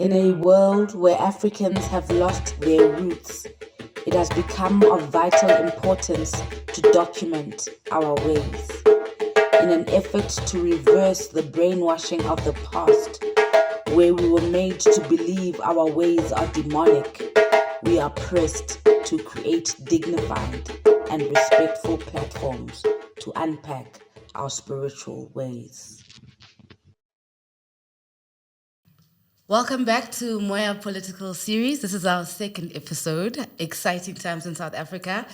In a world where Africans have lost their roots, it has become of vital importance to document our ways. In an effort to reverse the brainwashing of the past, where we were made to believe our ways are demonic, we are pressed to create dignified and respectful platforms to unpack our spiritual ways. Welcome back to MOYA Political Series. This is our second episode. Exciting times in South Africa.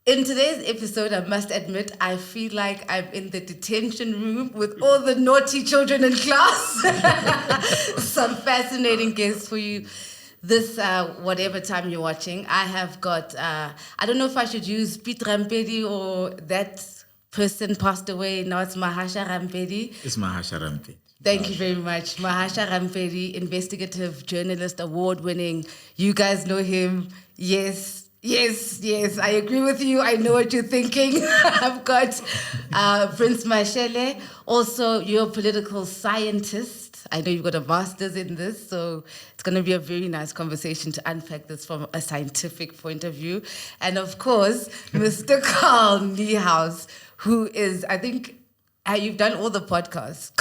In today's episode, I must admit, I feel like I'm in the detention room with all the naughty children in class. Some fascinating guests for you this, whatever time you're watching. I have got, I don't know if I should use Prince Rampedi or that person passed away. Now it's Mahasha Rampedi. It's Mahasha Rampedi. Thank you very much. Mahasha Rampedi, investigative journalist, award-winning. You guys know him. Yes, I agree with you. I know what you're thinking. I've got Prince Mashele. Also, you're a political scientist. I know you've got a master's in this, so it's going to be a very nice conversation to unpack this from a scientific point of view. And of course, Mr. Carl Niehaus, who is, I think, you've done all the podcasts.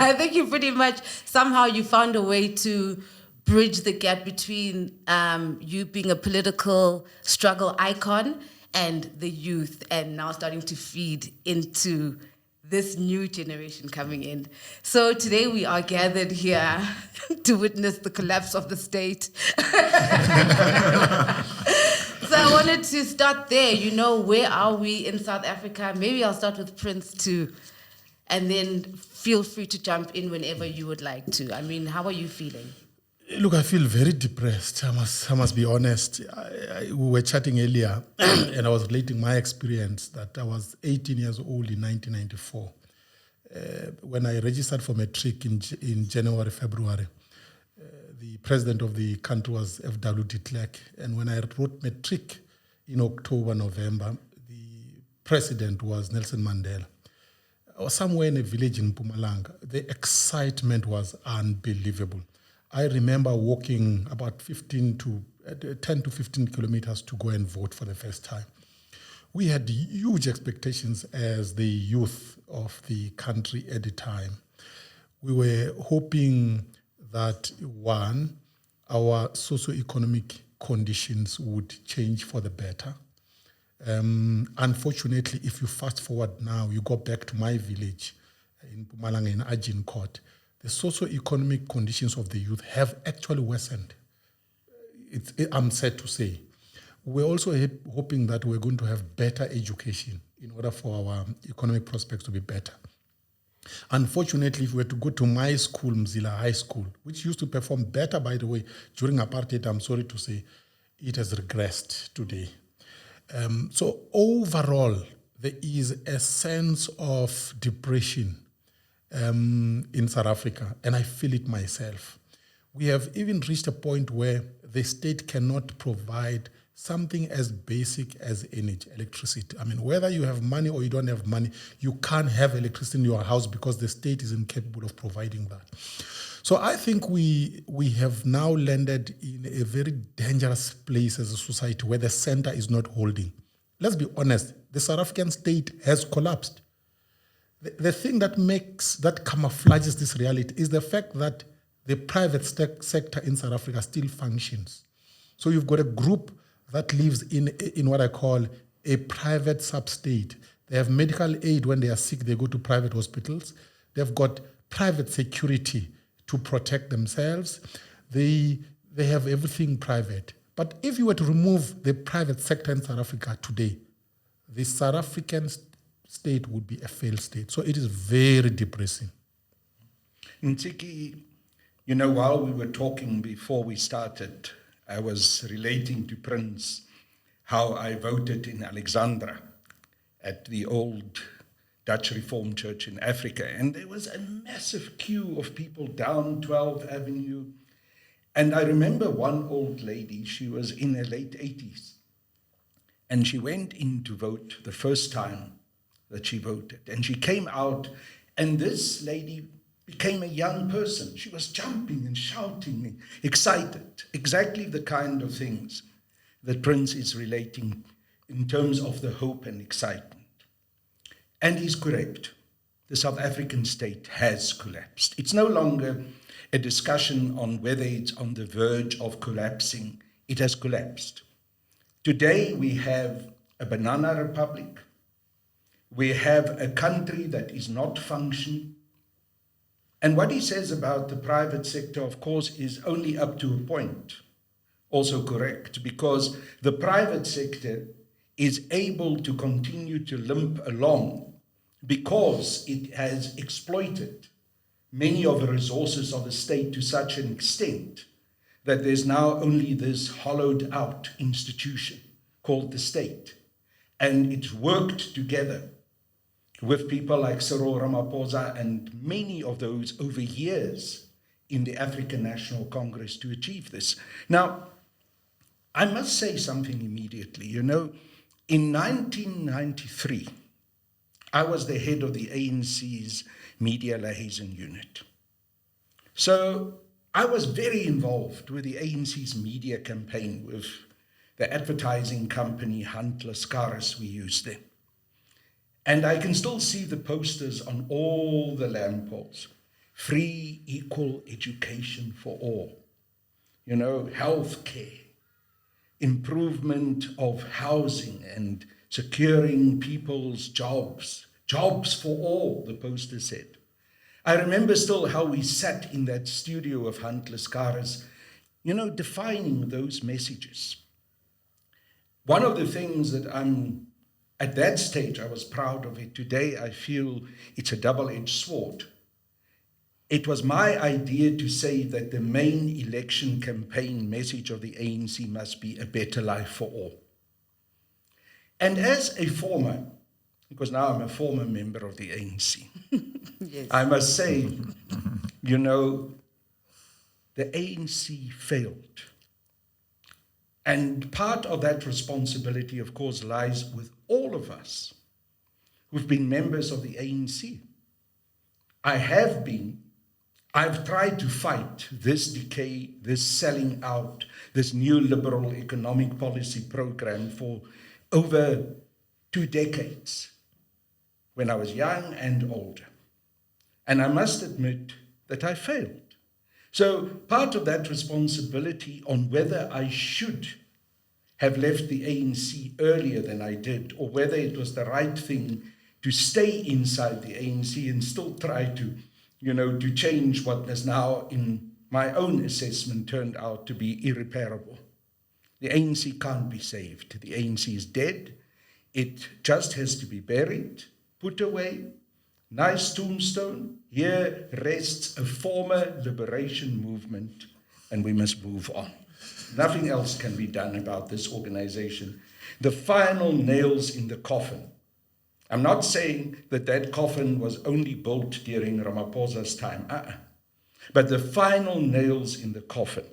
I think you pretty much, somehow you found a way to bridge the gap between you being a political struggle icon and the youth, and now starting to feed into this new generation coming in. So today we are gathered here to witness the collapse of the state. So I wanted to start there. You know, where are we in South Africa? Maybe I'll start with Prince too, and then feel free to jump in whenever you would like to. I mean, how are you feeling? Look, I feel very depressed. I must be honest. We were chatting earlier, and I was relating my experience that I was 18 years old in 1994 when I registered for matric in January, February. The president of the country was F.W. de Klerk, and when I wrote matric in October, November, the president was Nelson Mandela. I was somewhere in a village in Mpumalanga. The excitement was unbelievable. I remember walking about 10 to 15 kilometers to go and vote for the first time. We had huge expectations as the youth of the country at the time. We were hoping that, one, our socioeconomic conditions would change for the better. Unfortunately, if you fast forward now, you go back to my village in Mpumalanga in Agincourt, the socioeconomic conditions of the youth have actually worsened. I'm sad to say. We're also hoping that we're going to have better education in order for our economic prospects to be better. Unfortunately, if we were to go to my school, Mzila High School, which used to perform better, by the way, during apartheid, I'm sorry to say, it has regressed today. So overall, there is a sense of depression in South Africa, and I feel it myself. We have even reached a point where the state cannot provide something as basic as energy, electricity. I mean, whether you have money or you don't have money, you can't have electricity in your house because the state is incapable of providing that. So I think we have now landed in a very dangerous place as a society where the center is not holding. Let's be honest, the South African state has collapsed. The thing that camouflages this reality is the fact that the private sector in South Africa still functions. So you've got a group that lives in what I call a private sub-state. They have medical aid when they are sick, they go to private hospitals. They've got private security to protect themselves. They have everything private. But if you were to remove the private sector in South Africa today, the South African state would be a failed state. So it is very depressing. Ntiki, you know, while we were talking before we started, I was relating to Prince how I voted in Alexandra at the old Dutch Reformed Church in Africa. And there was a massive queue of people down 12th Avenue. And I remember one old lady, she was in her late 80s. And she went in to vote the first time that she voted. And she came out, and this lady became a young person. She was jumping and shouting, excited, exactly the kind of things that Prince is relating in terms of the hope and excitement. And he's correct. The South African state has collapsed. It's no longer a discussion on whether it's on the verge of collapsing. It has collapsed. Today we have a banana republic. We have a country that is not functioning. And what he says about the private sector, of course, is only up to a point. Also correct, because the private sector is able to continue to limp along because it has exploited many of the resources of the state to such an extent that there's now only this hollowed out institution called the state. And it's worked together with people like Cyril Ramaphosa and many of those over years in the African National Congress to achieve this. Now, I must say something immediately. You know, in 1993, I was the head of the ANC's media liaison unit. So I was very involved with the ANC's media campaign with the advertising company Hunt Lascaris we used then. And I can still see the posters on all the lampposts. Free, equal education for all. You know, health care, improvement of housing and securing people's jobs. Jobs for all, the poster said. I remember still how we sat in that studio of Hunt Lascaris, you know, defining those messages. One of the things that at that stage, I was proud of it. Today, I feel it's a double-edged sword. It was my idea to say that the main election campaign message of the ANC must be a better life for all. And as a former, because now I'm a former member of the ANC, yes. I must say, you know, the ANC failed. And part of that responsibility, of course, lies with all of us who've been members of the ANC. I've tried to fight this decay, this selling out, this new liberal economic policy program for over 2 decades, when I was young and older. And I must admit that I failed. So part of that responsibility on whether I should have left the ANC earlier than I did, or whether it was the right thing to stay inside the ANC and still try to, you know, to change what has now, in my own assessment, turned out to be irreparable. The ANC can't be saved. The ANC is dead. It just has to be buried, put away. Nice tombstone. Here rests a former liberation movement, and we must move on. Nothing else can be done about this organization. The final nails in the coffin. I'm not saying that that coffin was only built during Ramaphosa's time, but the final nails in the coffin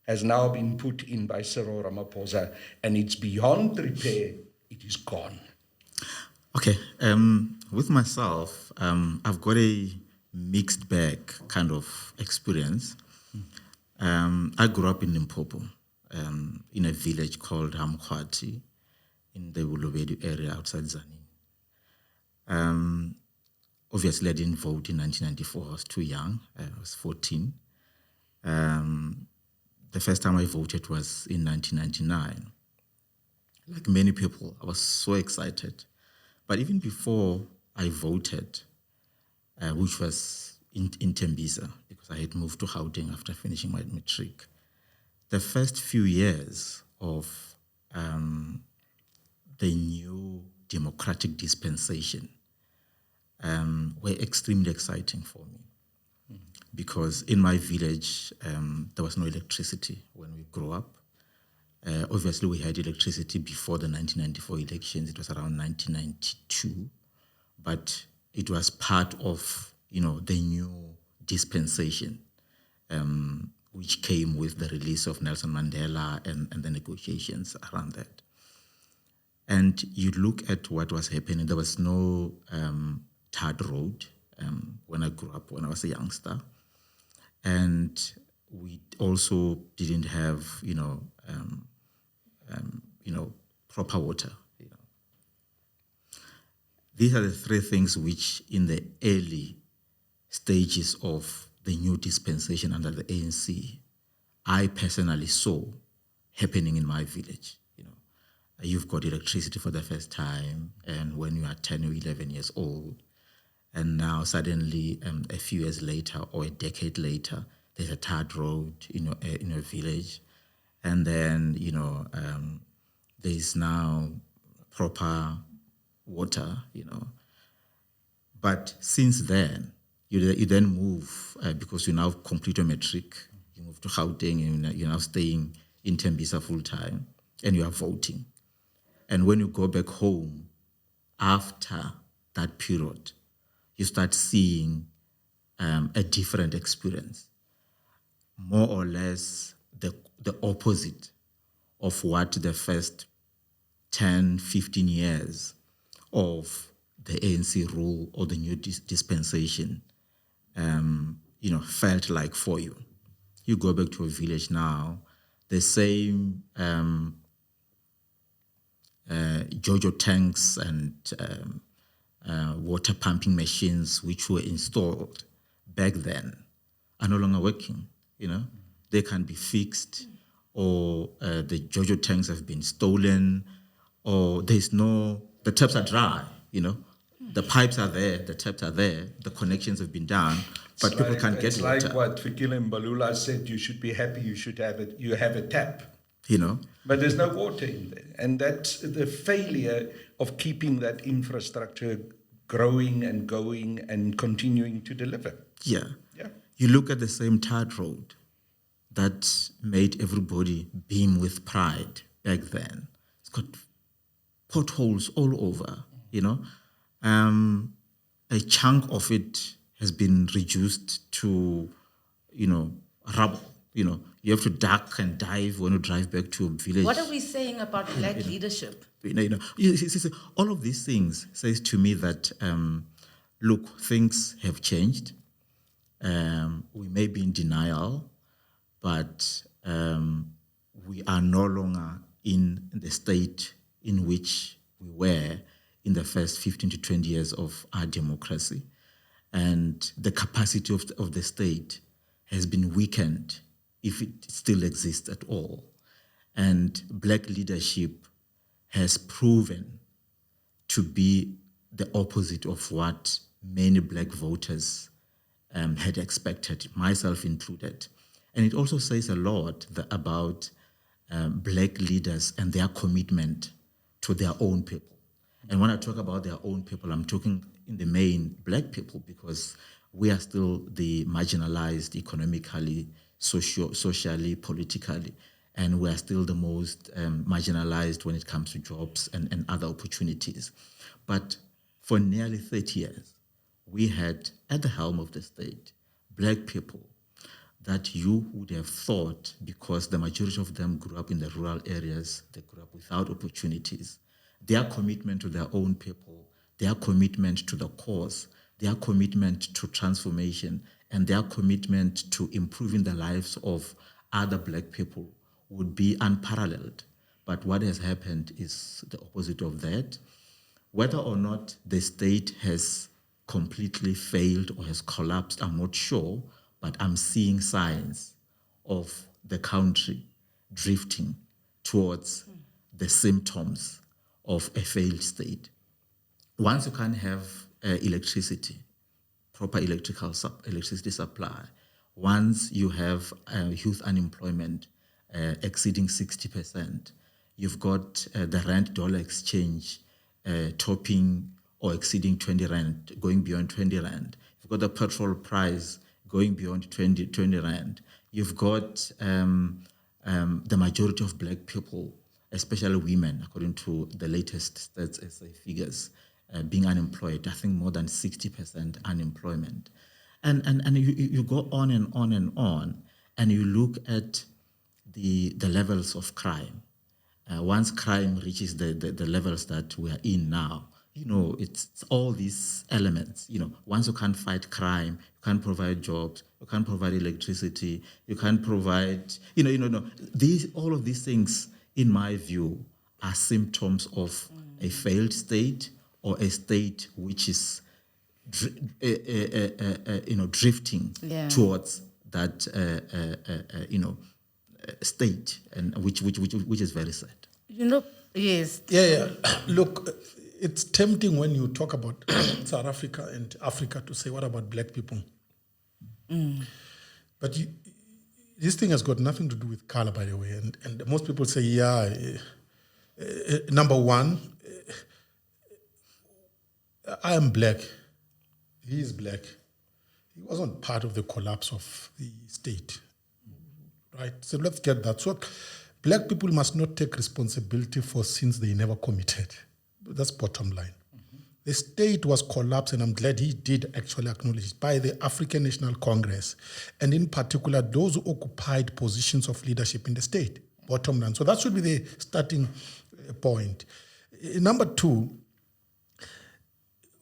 has now been put in by Cyril Ramaphosa, and it's beyond repair. It is gone. Okay, with myself, I've got a mixed bag kind of experience. I grew up in Limpopo, in a village called Hamkwati, in the Bolobedu area outside Tzaneen. Obviously, I didn't vote in 1994. I was too young. I was 14. The first time I voted was in 1999. Like many people, I was so excited. But even before I voted, which was in Tembisa, because I had moved to Gauteng after finishing my matric, the first few years of the new democratic dispensation were extremely exciting for me. Because in my village, there was no electricity when we grew up. Obviously, we had electricity before the 1994 elections. It was around 1992, but it was part of, you know, the new dispensation, which came with the release of Nelson Mandela and the negotiations around that. And you look at what was happening. There was no tarred road when I grew up, when I was a youngster. And we also didn't have, proper water. These are the three things which, in the early stages of the new dispensation under the ANC, I personally saw happening in my village. You've got electricity for the first time, and when you are 10 or 11 years old, and now suddenly, a few years later or a decade later, there's a tarred road, in a village, and then there's now proper water, But since then, you then move because you now complete your matric. You move to Gauteng, and you're now staying in Tembisa full time, and you are voting. And when you go back home after that period, you start seeing a different experience, more or less the opposite of what the first 10, 15 years of the ANC rule or the new dispensation, felt like for you. You go back to a village now, the same Jojo tanks and water pumping machines which were installed back then are no longer working. They can be fixed, or the Jojo tanks have been stolen, or the taps are dry. The pipes are there, the taps are there, the connections have been done, but people can't get water. It's like what Fikile Mbalula said: you should be happy. You should have it. You have a tap. But there's no water in there. And that's the failure of keeping that infrastructure growing and going and continuing to deliver. Yeah. You look at the same tarred road that made everybody beam with pride back then. It's got potholes all over, A chunk of it has been reduced to, rubble. You have to duck and dive when you drive back to a village. What are we saying about black leadership? All of these things says to me that, look, things have changed. We may be in denial, but we are no longer in the state in which we were in the first 15 to 20 years of our democracy. And the capacity of the state has been weakened, if it still exists at all. And black leadership has proven to be the opposite of what many black voters had expected, myself included. And it also says a lot about black leaders and their commitment to their own people. And when I talk about their own people, I'm talking in the main black people, because we are still the marginalized economically, socially, politically, and we are still the most marginalized when it comes to jobs and other opportunities. But for nearly 30 years, we had at the helm of the state black people that you would have thought, because the majority of them grew up in the rural areas, they grew up without opportunities, their commitment to their own people, their commitment to the cause, their commitment to transformation, and their commitment to improving the lives of other black people would be unparalleled. But what has happened is the opposite of that. Whether or not the state has completely failed or has collapsed, I'm not sure, but I'm seeing signs of the country drifting towards the symptoms of a failed state. Once you can't have electricity, proper electricity supply, once you have youth unemployment exceeding 60%, you've got the rand-dollar exchange topping or exceeding 20 rand, going beyond 20 rand. You've got the petrol price going beyond 20 rand. You've got the majority of black people, especially women, according to the latest Stats SA figures, being unemployed. I think more than 60% unemployment. And you go on and on and on, and you look at the levels of crime. Once crime reaches the levels that we are in now, it's all these elements. Once you can't fight crime, you can't provide jobs, you can't provide electricity, you can't provide, all of these things, in my view, are symptoms of a failed state or a state which is, drifting towards that, state, and which is very sad. Yes. Yeah. Look, it's tempting when you talk about South Africa and Africa to say, what about black people? But this thing has got nothing to do with color, by the way. And most people say, number one, I am black. He is black. He wasn't part of the collapse of the state, right? So let's get that. So black people must not take responsibility for sins they never committed. That's bottom line. The state was collapsed, and I'm glad he did actually acknowledge it, by the African National Congress, and in particular, those who occupied positions of leadership in the state, bottom line. So that should be the starting point. Number two,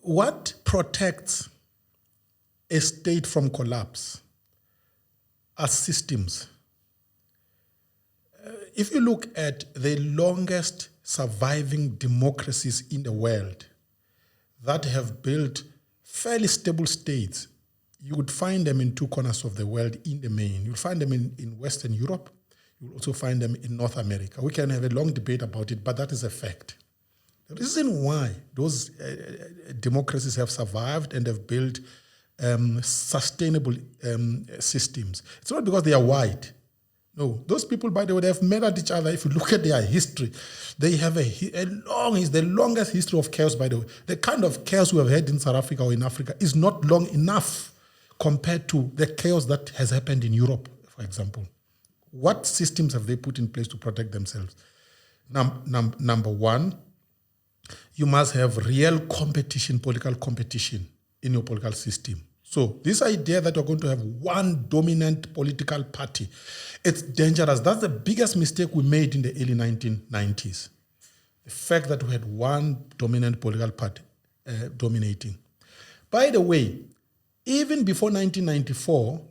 what protects a state from collapse are systems. If you look at the longest surviving democracies in the world that have built fairly stable states, you would find them in two corners of the world in the main. You'll find them in Western Europe. You'll also find them in North America. We can have a long debate about it, but that is a fact. The reason why those democracies have survived and have built sustainable systems, it's not because they are white. No, those people, by the way, they have murdered each other. If you look at their history, they have the longest history of chaos, by the way. The kind of chaos we have had in South Africa or in Africa is not long enough compared to the chaos that has happened in Europe, for example. What systems have they put in place to protect themselves? Number one, you must have real competition, political competition in your political system. So this idea that you're going to have one dominant political party, it's dangerous. That's the biggest mistake we made in the early 1990s. The fact that we had one dominant political party dominating. By the way, even before 1994,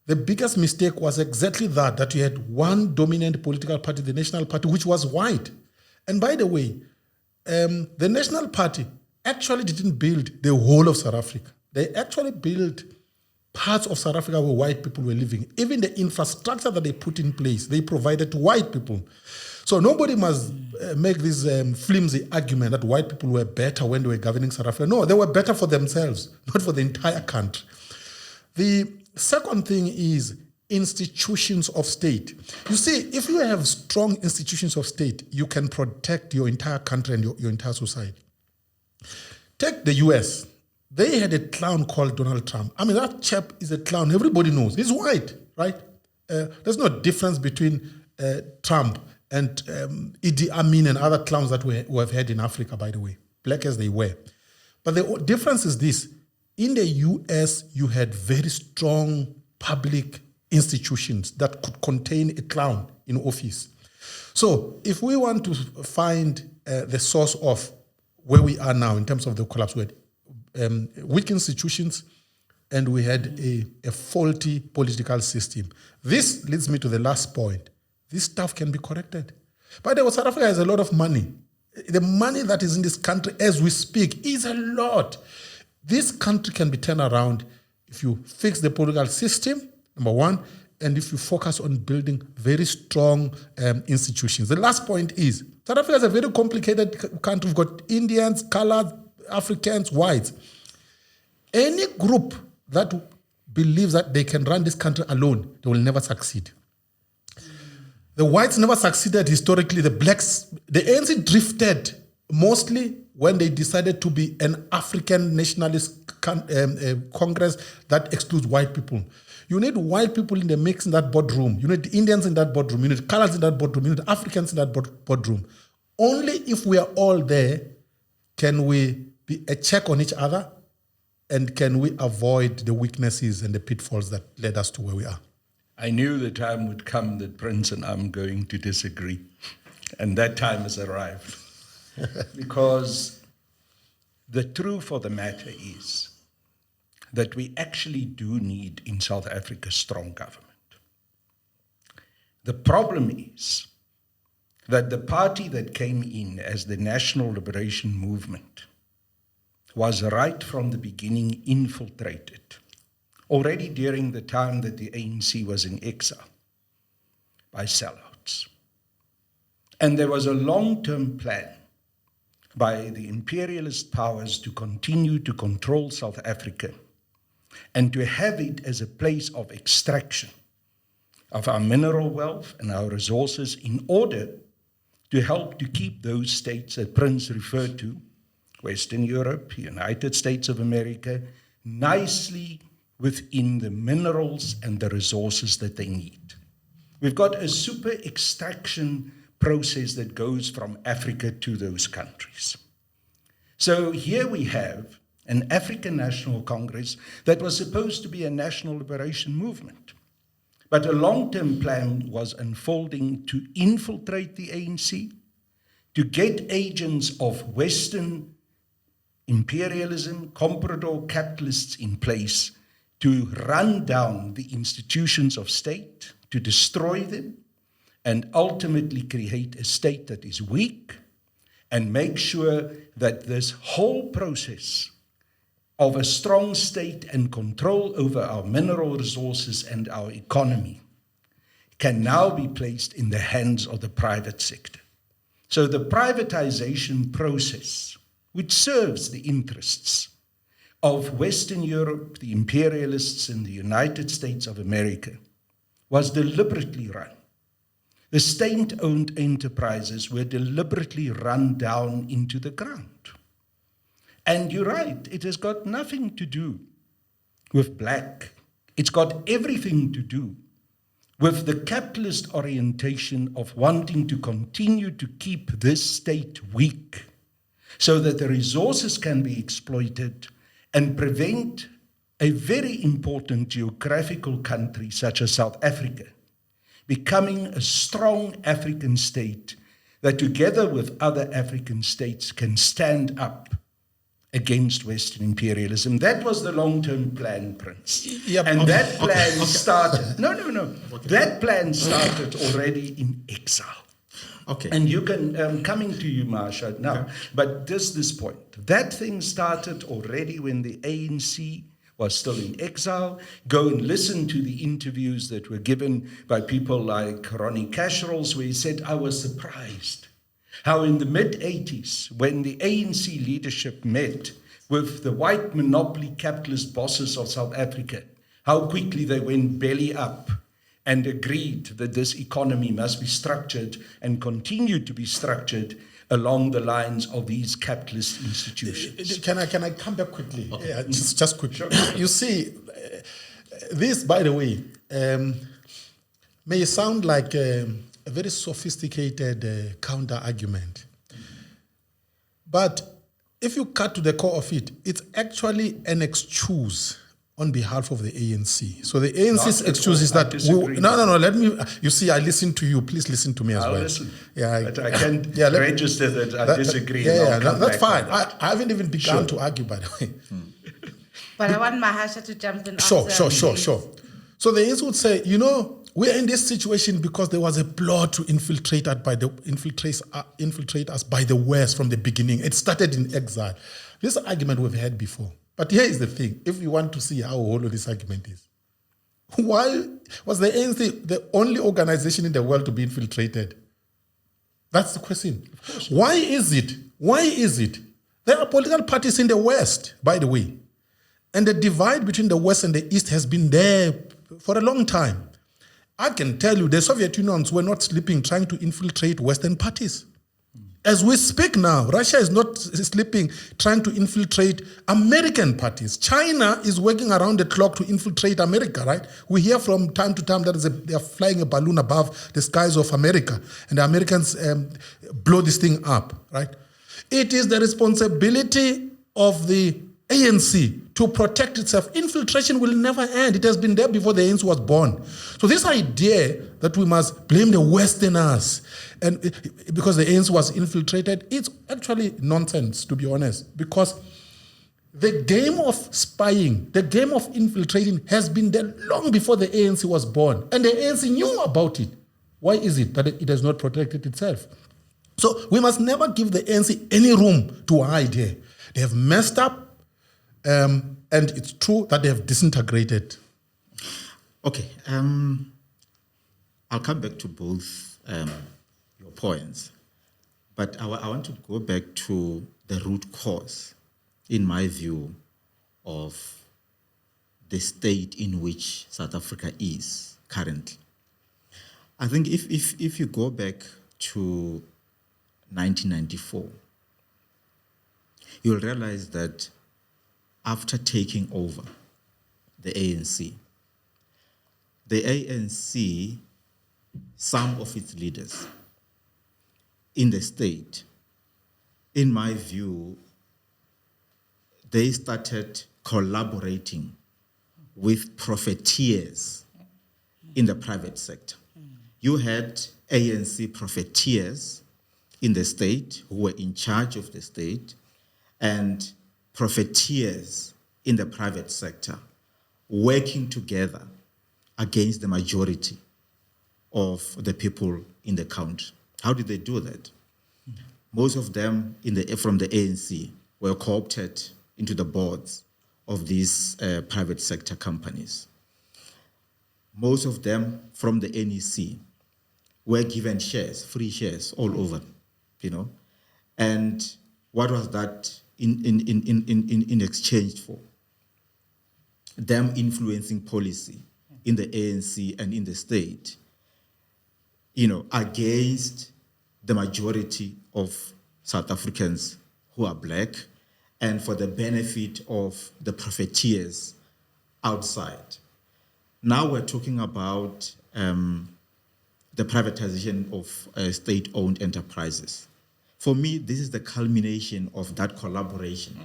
the biggest mistake was exactly that you had one dominant political party, the National Party, which was white. And by the way, the National Party actually didn't build the whole of South Africa. They actually built parts of South Africa where white people were living. Even the infrastructure that they put in place, they provided to white people. So nobody must make this flimsy argument that white people were better when they were governing South Africa. No, they were better for themselves, not for the entire country. The second thing is institutions of state. You see, if you have strong institutions of state, you can protect your entire country and your entire society. Take the US. They had a clown called Donald Trump. I mean, that chap is a clown. Everybody knows. He's white, right? There's no difference between Trump and Idi Amin and other clowns that we have had in Africa, by the way, black as they were. But the difference is this. In the US, you had very strong public institutions that could contain a clown in office. So if we want to find the source of where we are now in terms of the collapse, we had weak institutions, and we had a faulty political system. This leads me to the last point. This stuff can be corrected. By the way, South Africa has a lot of money. The money that is in this country as we speak is a lot. This country can be turned around if you fix the political system, number one, and if you focus on building very strong institutions. The last point is, South Africa is a very complicated country. We've got Indians, colored, Africans, whites. Any group that believes that they can run this country alone, they will never succeed. The whites never succeeded historically. The blacks, the ANC drifted mostly when they decided to be an African nationalist Congress that excludes white people. You need white people in the mix in that boardroom. You need Indians in that boardroom. You need colors in that boardroom. You need Africans in that boardroom. Only if we are all there can we be a check on each other, and can we avoid the weaknesses and the pitfalls that led us to where we are. I knew the time would come that Prince and I'm going to disagree. And that time has arrived. Because the truth of the matter is that we actually do need in South Africa strong government. The problem is that the party that came in as the National Liberation Movement was right from the beginning infiltrated, already during the time that the ANC was in exile, by sellouts. And there was a long-term plan by the imperialist powers to continue to control South Africa and to have it as a place of extraction of our mineral wealth and our resources in order to help to keep those states that Prince referred to, Western Europe, United States of America, nicely within the minerals and the resources that they need. We've got a super extraction process that goes from Africa to those countries. So here we have an African National Congress that was supposed to be a national liberation movement. But a long-term plan was unfolding to infiltrate the ANC, to get agents of Western imperialism, comprador capitalists in place, to run down the institutions of state, to destroy them, and ultimately create a state that is weak, and make sure that this whole process of a strong state and control over our mineral resources and our economy can now be placed in the hands of the private sector. So the privatization process, which serves the interests of Western Europe, the imperialists, and the United States of America, was deliberately run. The state-owned enterprises were deliberately run down into the ground. And you're right, it has got nothing to do with black. It's got everything to do with the capitalist orientation of wanting to continue to keep this state weak so that the resources can be exploited and prevent a very important geographical country such as South Africa becoming a strong African state that together with other African states can stand up against Western imperialism. That was the long-term plan, Prince. Yep, and okay, that plan okay. started, no. That plan started already in exile. Okay. And you can, coming to you, Mahasha, now, okay. But just this point, that thing started already when the ANC was still in exile. Go and listen to the interviews that were given by people like Ronnie Kashrils, where he said, I was surprised how in the mid-80s, when the ANC leadership met with the white monopoly capitalist bosses of South Africa, how quickly they went belly up and agreed that this economy must be structured and continue to be structured along the lines of these capitalist institutions. Can I come back quickly? Okay. Yeah, just quickly. Sure. You see, this, by the way, may sound like a very sophisticated counter-argument. But if you cut to the core of it, it's actually an excuse on behalf of the ANC. So the ANC's excuse is that... let me... You see, I listen to you. Please listen to me as well. Listen. Yeah, but I can register that I disagree. That's fine. I haven't even begun to argue, by the way. But I want Mahasha to jump in. Sure. So the ANC would say, we are in this situation because there was a plot to infiltrate us by the West from the beginning. It started in exile. This argument we've had before. But here is the thing. If you want to see how hollow this argument is, why was the ANC the only organization in the world to be infiltrated? That's the question. Why is it? There are political parties in the West, by the way. And the divide between the West and the East has been there for a long time. I can tell you the Soviet Unions were not sleeping trying to infiltrate Western parties. As we speak now, Russia is not sleeping trying to infiltrate American parties. China is working around the clock to infiltrate America, right? We hear from time to time that they are flying a balloon above the skies of America, and the Americans blow this thing up, right? It is the responsibility of the ANC to protect itself. Infiltration will never end. It has been there before the ANC was born. So this idea that we must blame the Westerners and because the ANC was infiltrated, it's actually nonsense, to be honest, because the game of spying, the game of infiltrating has been there long before the ANC was born. And the ANC knew about it. Why is it that it has not protected itself? So we must never give the ANC any room to hide here. They have messed up, and it's true that they have disintegrated. Okay, I'll come back to both your points, but I want to go back to the root cause, in my view, of the state in which South Africa is currently. I think if you go back to 1994, you'll realize that after taking over the ANC, some of its leaders in the state, in my view, they started collaborating with profiteers in the private sector. You had ANC profiteers in the state who were in charge of the state, and profiteers in the private sector working together against the majority of the people in the country. How did they do that? Most of them from the ANC were co-opted into the boards of these private sector companies. Most of them from the NEC were given shares, free shares all over, And what was that in exchange for? Them influencing policy in the ANC and in the state, against the majority of South Africans who are black, and for the benefit of the profiteers outside. Now we're talking about the privatization of state-owned enterprises. For me, this is the culmination of that collaboration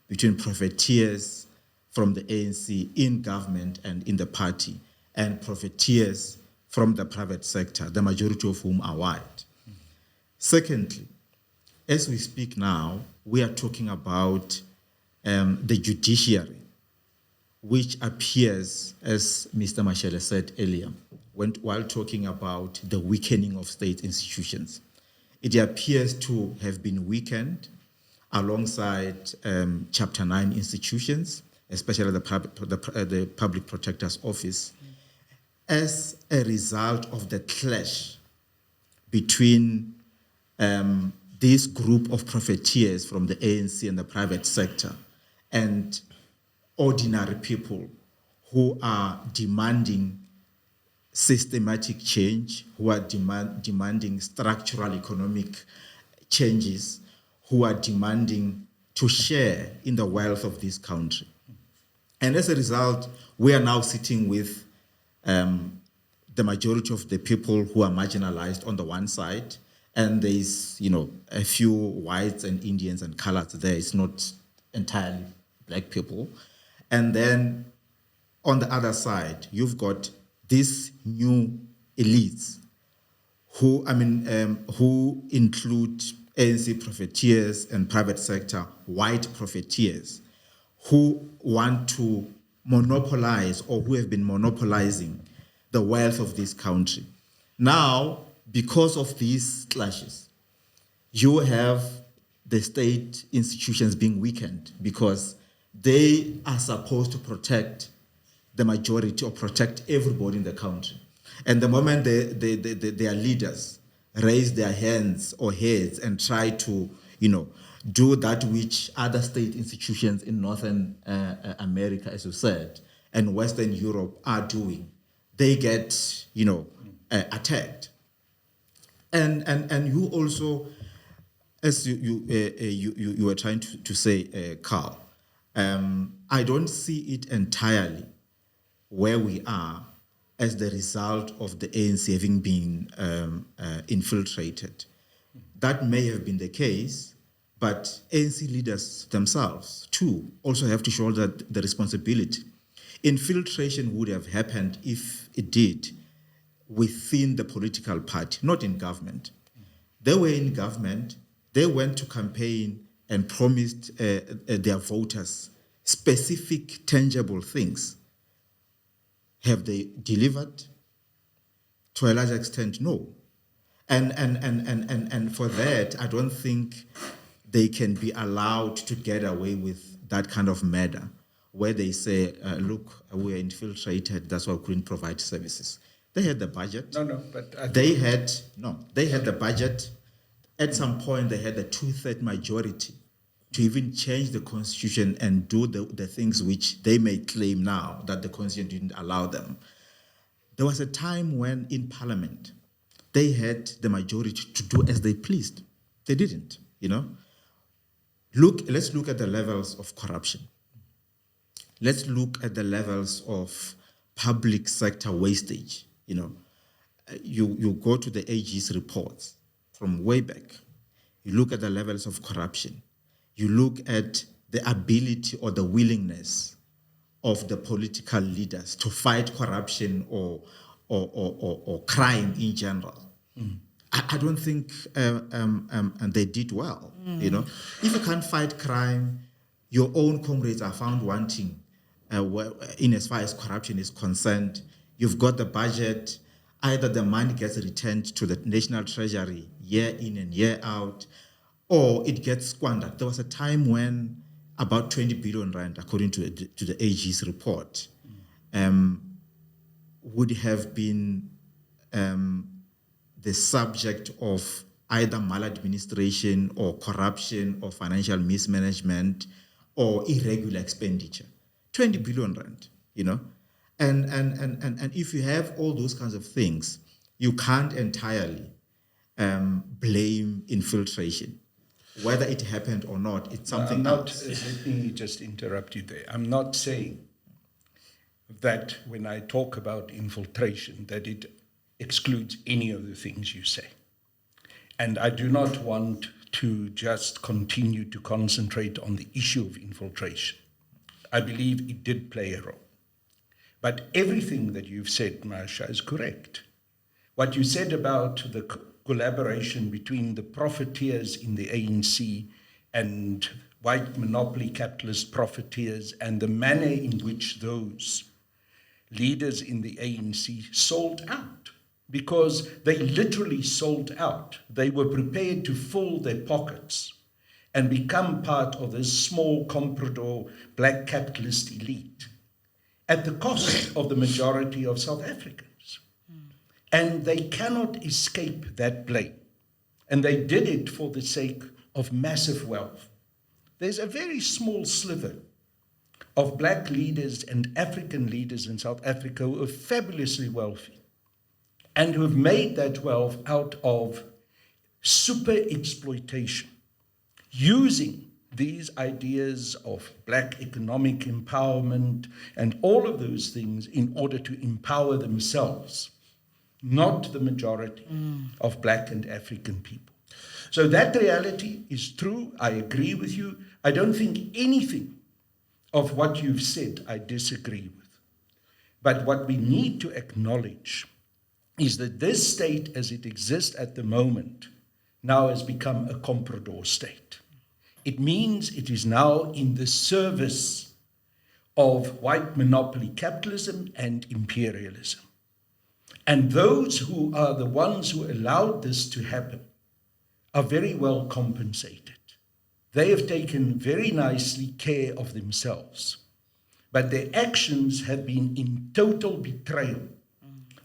between profiteers from the ANC in government and in the party, and profiteers from the private sector, the majority of whom are white. Secondly, as we speak now, we are talking about the judiciary, which appears, as Mr. Mashele said earlier, while talking about the weakening of state institutions. It appears to have been weakened alongside Chapter 9 institutions, especially the Public Protector's Office, as a result of the clash between this group of profiteers from the ANC and the private sector and ordinary people who are demanding systematic change, who are demanding structural economic changes, who are demanding to share in the wealth of this country. And as a result, we are now sitting with the majority of the people who are marginalized on the one side, and there's, a few whites and Indians and coloreds there. It's not entirely black people. And then on the other side, you've got these new elites who include ANC profiteers and private sector white profiteers who want to monopolize, or who have been monopolizing, the wealth of this country. Now, because of these clashes, you have the state institutions being weakened because they are supposed to protect the majority or protect everybody in the country. And the moment their leaders raise their hands or heads and try to, do that which other state institutions in Northern America, as you said, and Western Europe are doing, they get, attacked. And you also, as you were trying to say, Carl, I don't see it entirely where we are as the result of the ANC having been infiltrated. That may have been the case, But ANC leaders themselves, too, also have to shoulder the responsibility. Infiltration would have happened, if it did, within the political party, not in government. They were in government, they went to campaign and promised their voters specific, tangible things. Have they delivered? To a large extent, no. And for that, I don't think they can be allowed to get away with that kind of murder, where they say, look, we are infiltrated, that's why we couldn't provide services. They had the budget. They had the budget. At some point, they had a 2/3 majority to even change the constitution and do the things which they may claim now that the constitution didn't allow them. There was a time when in parliament, they had the majority to do as they pleased. They didn't, Let's look at the levels of corruption. Let's look at the levels of public sector wastage. You go to the AG's reports from way back. You look at the levels of corruption. You look at the ability or the willingness of the political leaders to fight corruption or crime in general. I don't think and they did well. If you can't fight crime, your own comrades are found wanting in as far as corruption is concerned. You've got the budget. Either the money gets returned to the national treasury year in and year out, or it gets squandered. There was a time when about 20 billion rand, according to the AG's report, would have been the subject of either maladministration or corruption or financial mismanagement or irregular expenditure. 20 billion rand, And if you have all those kinds of things, you can't entirely blame infiltration. Whether it happened or not, it's something else. Let me just interrupt you there. I'm not saying that when I talk about infiltration, that it excludes any of the things you say. And I do not want to just continue to concentrate on the issue of infiltration. I believe it did play a role. But everything that you've said, Mahasha, is correct. What you said about the collaboration between the profiteers in the ANC and white monopoly capitalist profiteers and the manner in which those leaders in the ANC sold out, because they literally sold out. They were prepared to fill their pockets and become part of this small comprador black capitalist elite at the cost of the majority of South Africans. And they cannot escape that blame. And they did it for the sake of massive wealth. There's a very small sliver of black leaders and African leaders in South Africa who are fabulously wealthy and who have made that wealth out of super exploitation, using these ideas of black economic empowerment and all of those things in order to empower themselves, not the majority of black and African people. So that reality is true. I agree with you. I don't think anything of what you've said I disagree with. But what we need to acknowledge is that this state as it exists at the moment now has become a comprador state. It means it is now in the service of white monopoly capitalism and imperialism. And those who are the ones who allowed this to happen are very well compensated. They have taken very nicely care of themselves, but their actions have been in total betrayal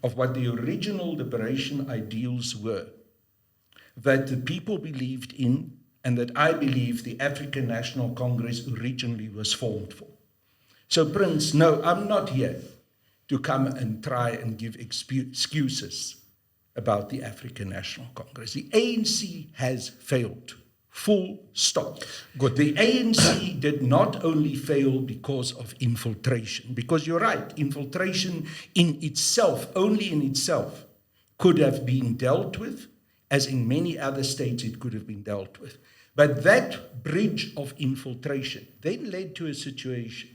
of what the original liberation ideals were, that the people believed in, and that I believe the African National Congress originally was formed for. So, Prince, no, I'm not here to come and try and give excuses about the African National Congress. The ANC has failed, full stop. Good. The ANC did not only fail because of infiltration, because you're right, infiltration in itself, only in itself, could have been dealt with, as in many other states it could have been dealt with. But that bridge of infiltration then led to a situation.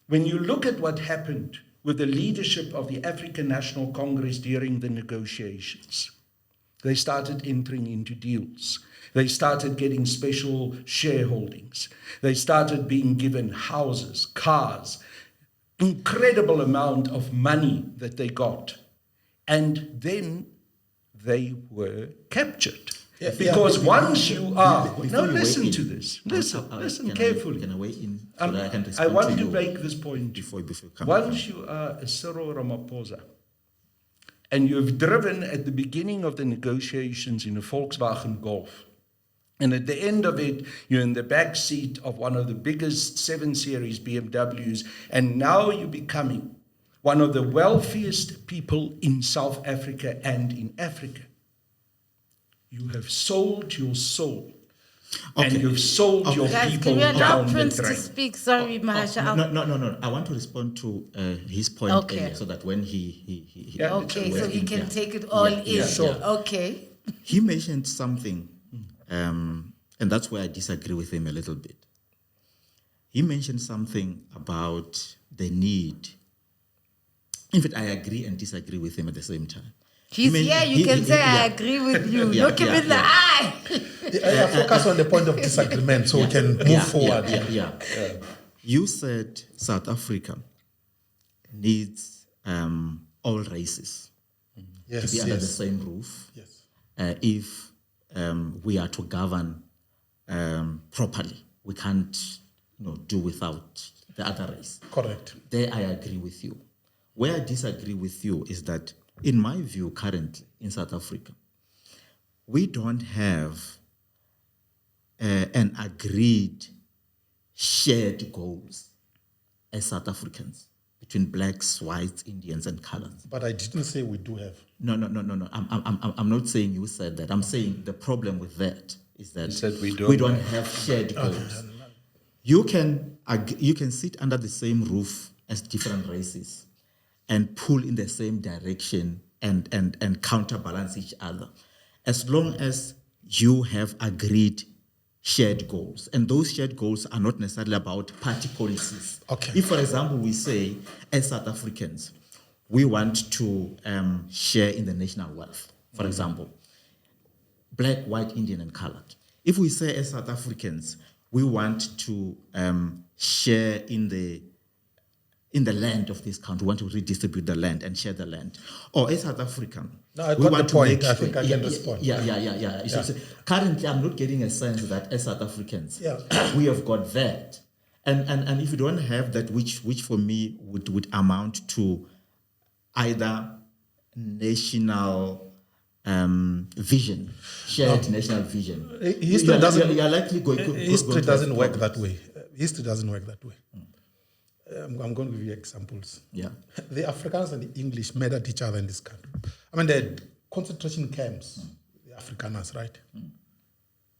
When you look at what happened with the leadership of the African National Congress during the negotiations, they started entering into deals. They started getting special shareholdings. They started being given houses, cars, incredible amount of money that they got. And then they were captured. Because once you are... Now listen to this. Listen carefully. Can I weigh in? I want to make this point. Before Once you are a Cyril Ramaphosa, and you've driven at the beginning of the negotiations in a Volkswagen Golf, and at the end of it, you're in the back seat of one of the biggest 7 Series BMWs, and now you're becoming one of the wealthiest people in South Africa and in Africa. You have sold your soul. Okay. And you've sold your people down the Prince drain. To speak. Sorry, Mahasha. No. I want to respond to his point earlier, so that when he okay, so he can take it all in. Yeah, sure. Okay. He mentioned something, and that's where I disagree with him a little bit. He mentioned something about the need. In fact, I agree and disagree with him at the same time. He's here, you can say, I agree with you. Look him in the eye. I focus on the point of disagreement so we can move forward. You said South Africa needs all races to be under the same roof if we are to govern properly. We can't do without the other race. Correct. There I agree with you. Where I disagree with you is that, in my view, currently in South Africa, we don't have an agreed shared goals as South Africans between blacks, whites, Indians, and colors. But I didn't say we do have. No. I'm not saying you said that. I'm saying the problem with that is that we don't have shared goals. You can sit under the same roof as different races and pull in the same direction and counterbalance each other, as long as you have agreed shared goals. And those shared goals are not necessarily about party policies. Okay. If, for example, we say, as South Africans, we want to share in the national wealth, for example, black, white, Indian, and colored. If we say, as South Africans, we want to share in the land of this country, we want to redistribute the land and share the land. Or as South African, I got the point. I think I can respond. So currently, I'm not getting a sense that as South Africans, we have got that. And if you don't have that, which for me would amount to either national vision, shared national vision. History doesn't. You're likely History doesn't work that way. History doesn't work that way. I'm going to give you examples. Yeah. The Afrikaners and the English met at each other in this country. I mean, they had concentration camps, the Afrikaners, right?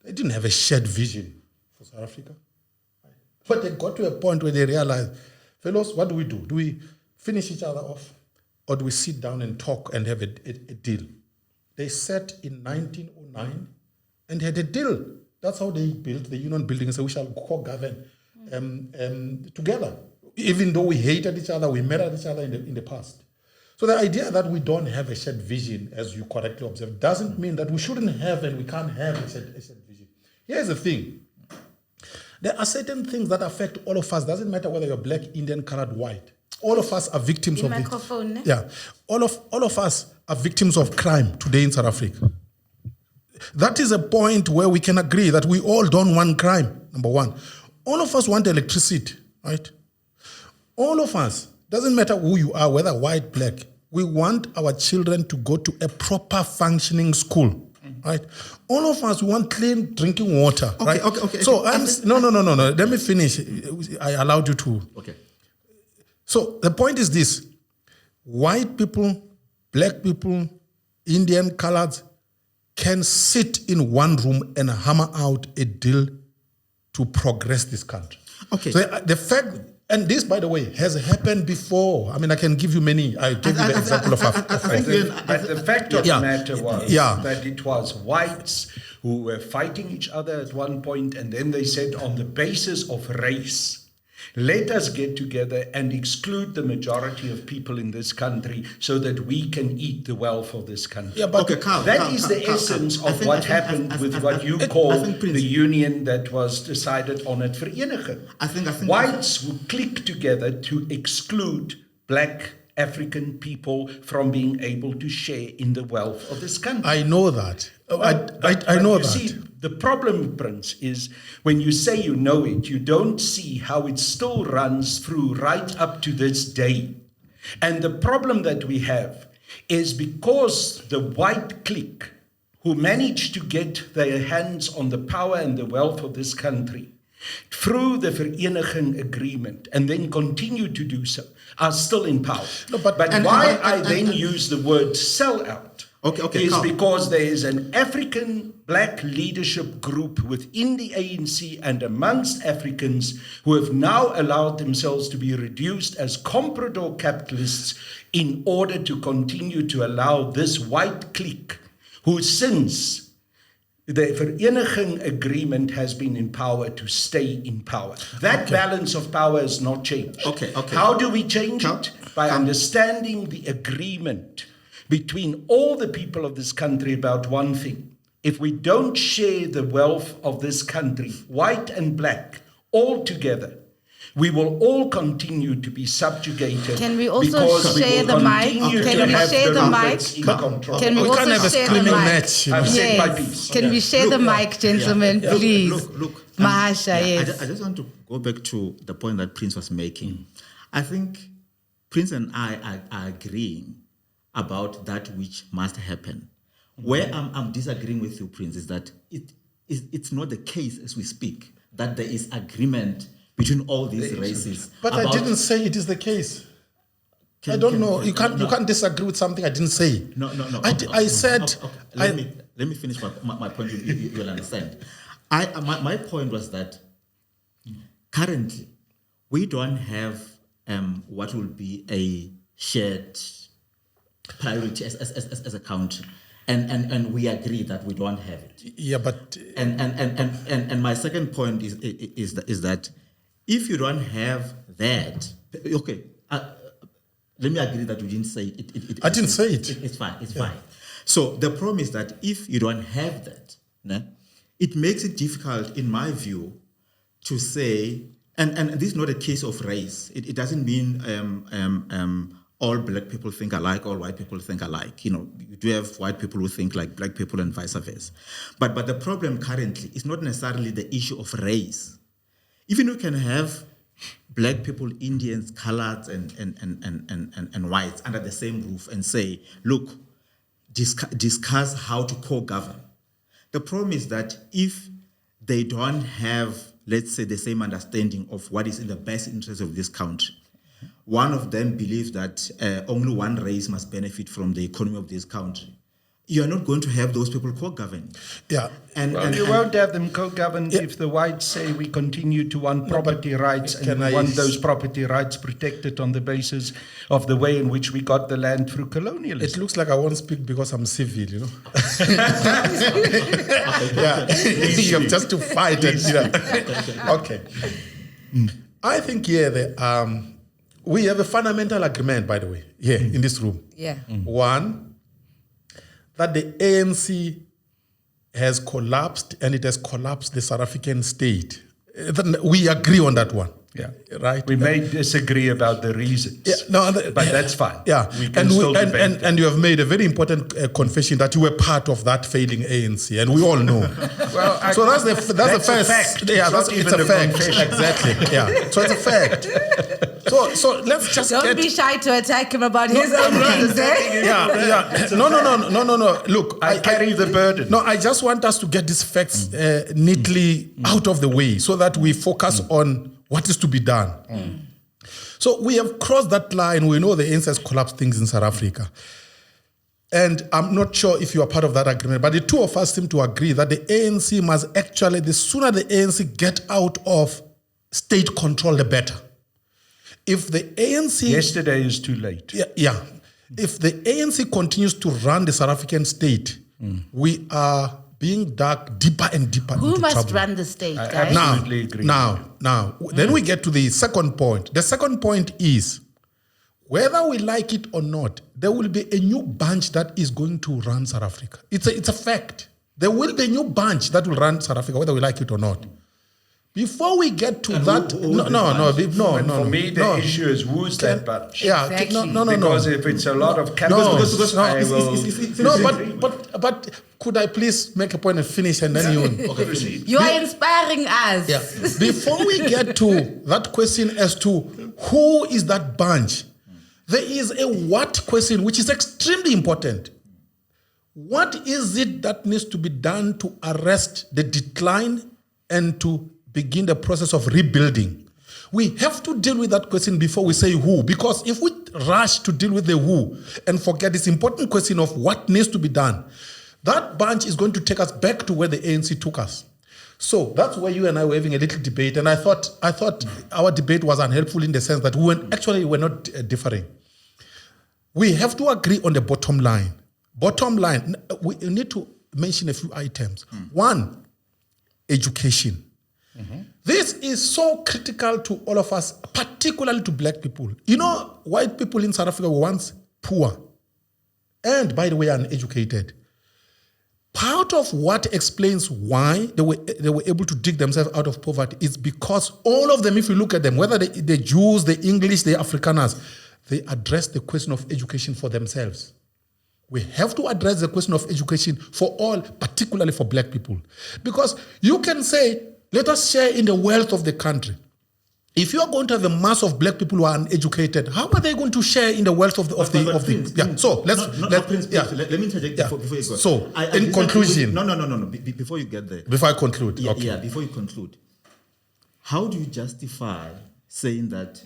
They didn't have a shared vision for South Africa. Right? But they got to a point where they realized, fellows, what do? Do we finish each other off? Or do we sit down and talk and have a deal? They sat in 1909 and had a deal. That's how they built the union building and said, we shall co-govern together. Even though we hated each other, we met at each other in the past. So the idea that we don't have a shared vision, as you correctly observed, doesn't mean that we shouldn't have and we can't have a shared vision. Here's the thing. There are certain things that affect all of us. Doesn't matter whether you're black, Indian, colored, white. All of us are victims of microphone, this. Yeah. All of us are victims of crime today in South Africa. That is a point where we can agree that we all don't want crime, number one. All of us want electricity, right? All of us, doesn't matter who you are, whether white, black, we want our children to go to a proper functioning school, right? All of us want clean drinking water, right? Okay. So no. Let me finish. I allowed you to. Okay. So the point is this: white people, black people, Indian, coloreds can sit in one room and hammer out a deal to progress this country. Okay. So the fact. And this, by the way, has happened before. I mean, I can give you many. I gave you the example of Africa. But the fact of the matter was Yeah. that it was whites who were fighting each other at one point, and then they said, on the basis of race, let us get together and exclude the majority of people in this country so that we can eat the wealth of this country. Yeah, but Carl, That is the essence of what happened with what you call the union that was decided on at Vereniging. I think Whites will click together to exclude black African people from being able to share in the wealth of this country. I know that. I know that. See, the problem, Prince, is when you say you know it, you don't see how it still runs through right up to this day. And the problem that we have is because the white clique who managed to get their hands on the power and the wealth of this country through the Vereniging Agreement and then continue to do so, are still in power. No, but why I then use the word sellout is Carl. because there is an African black leadership group within the ANC and amongst Africans who have now allowed themselves to be reduced as comprador capitalists in order to continue to allow this white clique who since the Vereniging Agreement has been in power to stay in power. That balance of power has not changed. Okay. How do we change it? By understanding the agreement between all the people of this country about one thing. If we don't share the wealth of this country, white and black, all together, we will all continue to be subjugated. Can we also because we share will the mic? continue Can to we have share the puppets mic? in control. Can we We also can't have a share the screaming mic? match. I've said my Yes. piece. Can we share the mic, gentlemen, please? Look. Mahasha, yes. I just want to go back to the point that Prince was making. I think Prince and I are agreeing about that which must happen. Where I'm disagreeing with you, Prince, is that it's not the case as we speak that there is agreement between all these races. But I didn't say it is the case. I don't know. You can't disagree with something I didn't say. No. I said. Let me finish my point. You'll understand. My point was that currently we don't have what will be a shared priority as a country, and we agree that we don't have it. Yeah, but And my second point is that if you don't have that, okay. Let me agree that you didn't say it. I didn't say it. It's fine. It's fine. So the problem is that if you don't have that, it makes it difficult, in my view, to say. And this is not a case of race. It doesn't mean all black people think alike, all white people think alike. You do have white people who think like black people and vice versa. But the problem currently is not necessarily the issue of race. Even we can have black people, Indians, coloreds, and whites under the same roof and say, look, discuss how to co-govern. The problem is that if they don't have, let's say, the same understanding of what is in the best interest of this country, one of them believes that only one race must benefit from the economy of this country. You are not going to have those people co-govern. yeah. And you won't have them co-govern if the whites say we continue to want property rights and we want those property rights protected on the basis of the way in which we got the land through colonialism. It looks like I won't speak because I'm civil, Yeah, you have just to fight it. Okay. I think we have a fundamental agreement, by the way, here in this room. Yeah. One, that the ANC has collapsed and it has collapsed the South African state. We agree on that one. Yeah. Right? We may disagree about the reasons. Yeah, no, but that's fine. Yeah, We can still debate that. and you have made a very important confession that you were part of that failing ANC, and we all know. Well, so that's the first. a fact. Yeah, It's it's a not even a fact. confession. Exactly. Yeah. So it's a fact. So let's just Don't be shy to attack him about his own things, eh? Yeah. No. Look, I carry the burden. No, I just want us to get these facts neatly out of the way so that we focus on what is to be done. So we have crossed that line. We know the ANC has collapsed things in South Africa. And I'm not sure if you are part of that agreement, but the two of us seem to agree that the ANC must actually, the sooner the ANC get out of state control, the better. If the ANC... Yesterday is too late. Yeah. If the ANC continues to run the South African state, we are being dug deeper and deeper Who into must trouble. run the state, I guys? absolutely agree. Now, then we get to the second point. The second point is, whether we like it or not, there will be a new bunch that is going to run South Africa. It's a fact. There will be a new bunch that will run South Africa, whether we like it or not. Before we get to that, For me, the issue is who's that bunch? Yeah, Exactly. Because if it's a lot of capitalists, I will... but could I please make a point and finish and then you... proceed. You are inspiring us. Yeah. Before we get to that question as to who is that bunch, there is a what question which is extremely important. What is it that needs to be done to arrest the decline and to begin the process of rebuilding? We have to deal with that question before we say who, because if we rush to deal with the who and forget this important question of what needs to be done, that bunch is going to take us back to where the ANC took us. So that's where you and I were having a little debate, and I thought our debate was unhelpful in the sense that we're not differing. We have to agree on the bottom line. Bottom line, we need to mention a few items. One, education. This is so critical to all of us, particularly to black people. You know, white people in South Africa were once poor and, by the way, uneducated. Part of what explains why they were able to dig themselves out of poverty is because all of them, if you look at them, whether the Jews, the English, the Afrikaners, they address the question of education for themselves. We have to address the question of education for all, particularly for black people. Because you can say, let us share in the wealth of the country. If you are going to have a mass of black people who are uneducated, how are they going to share in the wealth of the yeah? So let me interject before you go. So, in conclusion, before you get there, before I conclude, before you conclude, how do you justify saying that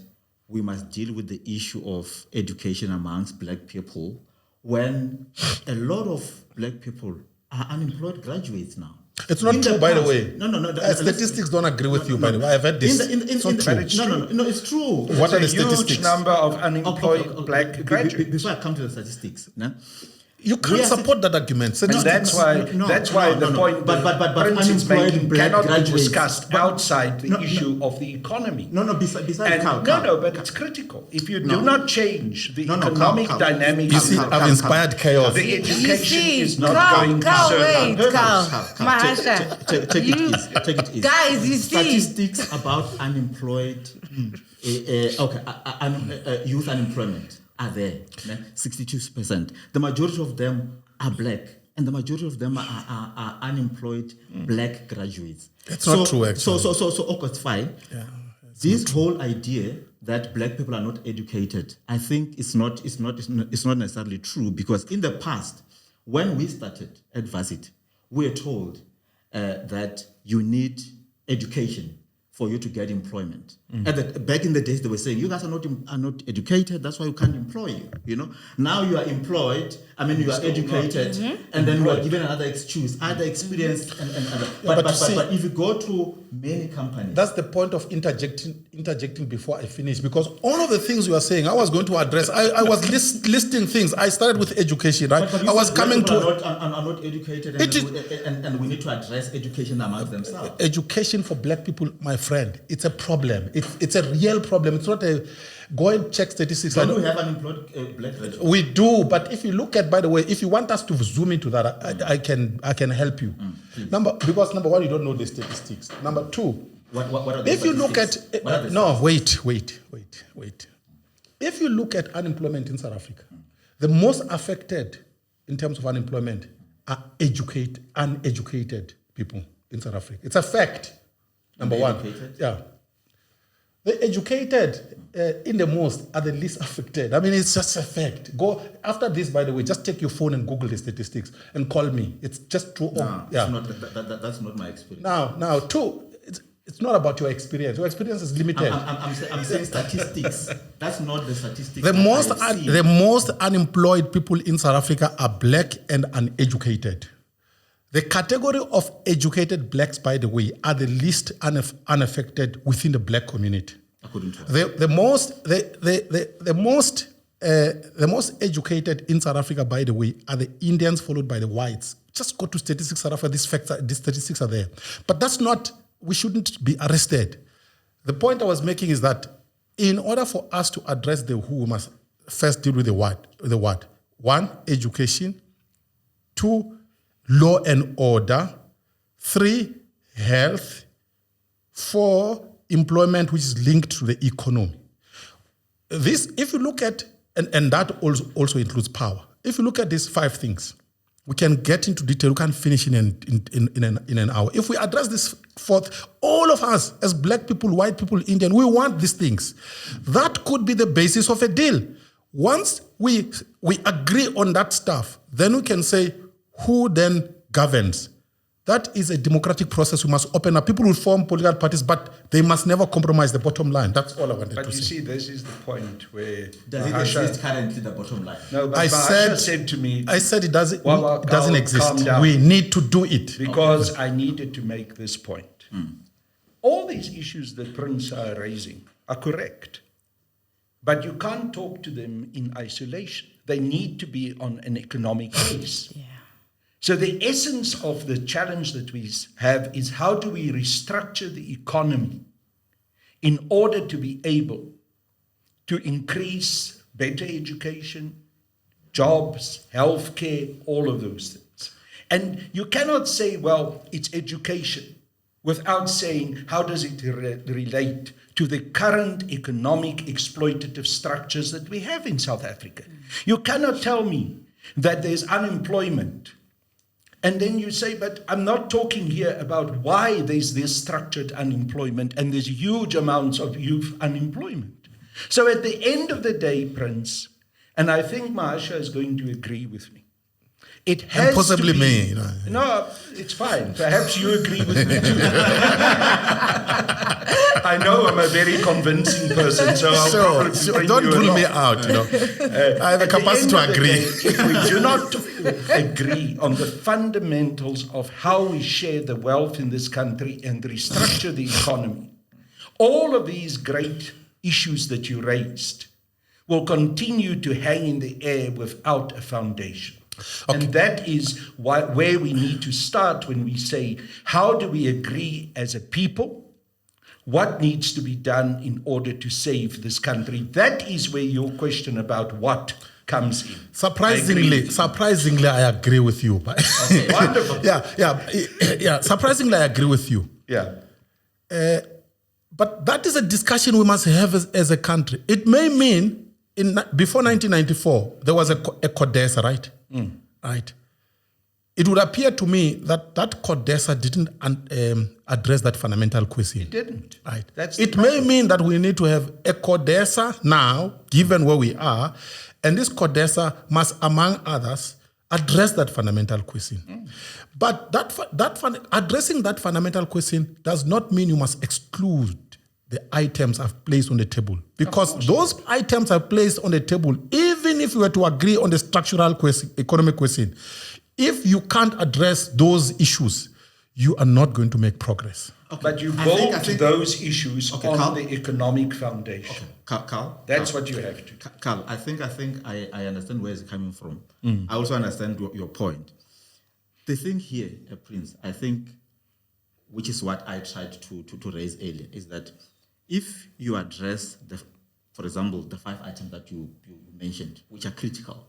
we must deal with the issue of education amongst black people when a lot of black people are unemployed graduates now? It's not true, by the way. No. Statistics don't agree with you, by the way. I've had this. It's not true. No, it's true. What are the statistics? Huge number of unemployed black graduates. Before I come to the statistics, you can't support that argument. And that's why the point that Prince is making cannot be discussed outside the issue of the economy. Besides but it's critical. If you do not change the economic dynamics, you see, I've inspired chaos. The education is not going to serve our purpose. Mahasha, take it easy. Guys, you see. Statistics about unemployed, youth unemployment are there, 62%. The majority of them are black, and the majority of them are unemployed black graduates. It's not true, actually. So it's fine. Yeah, this whole idea that black people are not educated, I think it's not necessarily true, because in the past, when we started at Varsity, we were told that you need education for you to get employment. Back in the days, they were saying, you guys are not educated, that's why we can't employ you. You know, now you are employed, you are educated, and then you are given another excuse, either experience but if you go to many companies. That's the point of interjecting before I finish, because all of the things you are saying, I was going to address. I was listing things. I started with education, right? But I was coming to are not educated, and we need to address education among themselves. Education for black people, my friend, it's a problem. It's a real problem. It's not a go and check statistics. Don't we have unemployed black graduates? We do, but if you look at, by the way, if you want us to zoom into that, I can help you. Because number one, you don't know the statistics. Number two, what are the if you look at wait. If you look at unemployment in South Africa, the most affected in terms of unemployment are uneducated people in South Africa. It's a fact. Number one, the educated in the most are the least affected. It's just a fact. Go after this, by the way, just take your phone and Google the statistics and call me. It's just true. That's not my experience. Now, two, it's not about your experience. Your experience is limited. I'm saying statistics. That's not the statistics. The most unemployed people in South Africa are black and uneducated. The category of educated blacks, by the way, are the least unaffected within the black community. according to us. The most educated in South Africa, by the way, are the Indians, followed by the whites. Just go to Statistics South Africa. These statistics are there. But that's not. We shouldn't be arrested. The point I was making is that in order for us to address the who, we must first deal with the what. The what? 1, education. 2, law and order. 3, health. 4, employment, which is linked to the economy. This, if you look at, and that also includes power. If you look at these 5 things, we can get into detail. We can finish in an hour. If we address this 4th, all of us as black people, white people, Indian, we want these things. That could be the basis of a deal. Once we agree on that stuff, then we can say who then governs. That is a democratic process we must open up. People will form political parties, but they must never compromise the bottom line. That's all I wanted to say. But you see, this is the point where... Does it exist currently, the bottom line? No, but Mahasha said to me... I said it doesn't, it doesn't calm exist. down. We need to do it. Because I needed to make this point. All these issues that Prince are raising are correct. But you can't talk to them in isolation. They need to be on an economic base. Yeah. So the essence of the challenge that we have is how do we restructure the economy in order to be able to increase better education, jobs, healthcare, all of those things. And you cannot say, well, it's education, without saying how does it relate to the current economic exploitative structures that we have in South Africa. You cannot tell me that there's unemployment. And then you say, but I'm not talking here about why there's this structured unemployment and there's huge amounts of youth unemployment. So at the end of the day, Prince, and I think Mahasha is going to agree with me, it has and possibly to be, me. You know. No, it's fine. Perhaps you agree with me too. I know I'm a very convincing person, so I'll probably bring don't you rule along. me out. You know, I have the capacity to agree. If we do not agree on the fundamentals of how we share the wealth in this country and restructure the economy, all of these great issues that you raised will continue to hang in the air without a foundation. Okay. And that is where we need to start when we say, how do we agree as a people? What needs to be done in order to save this country? That is where your question about what comes in. Surprisingly, I agree with you. Okay, wonderful. Yeah. Surprisingly, I agree with you. Yeah. But that is a discussion we must have as a country. It may mean before 1994 there was a CODESA, right? Right. It would appear to me that CODESA didn't address that fundamental question. It didn't. Right. It may mean that we need to have a CODESA now, given where we are, and this CODESA must, among others, address that fundamental question. But addressing that fundamental question does not mean you must exclude the items I've placed on the table. Because those items are placed on the table, even if we were to agree on the structural question, economic question, if you can't address those issues, you are not going to make progress. Okay. But you build those issues on Carl, the economic foundation. Okay. Carl, that's what you have to. Carl, I think I understand where it's coming from. I also understand your point. The thing here, Prince, I think, which is what I tried to raise earlier, is that if you address, for example, the 5 items that you mentioned, which are critical,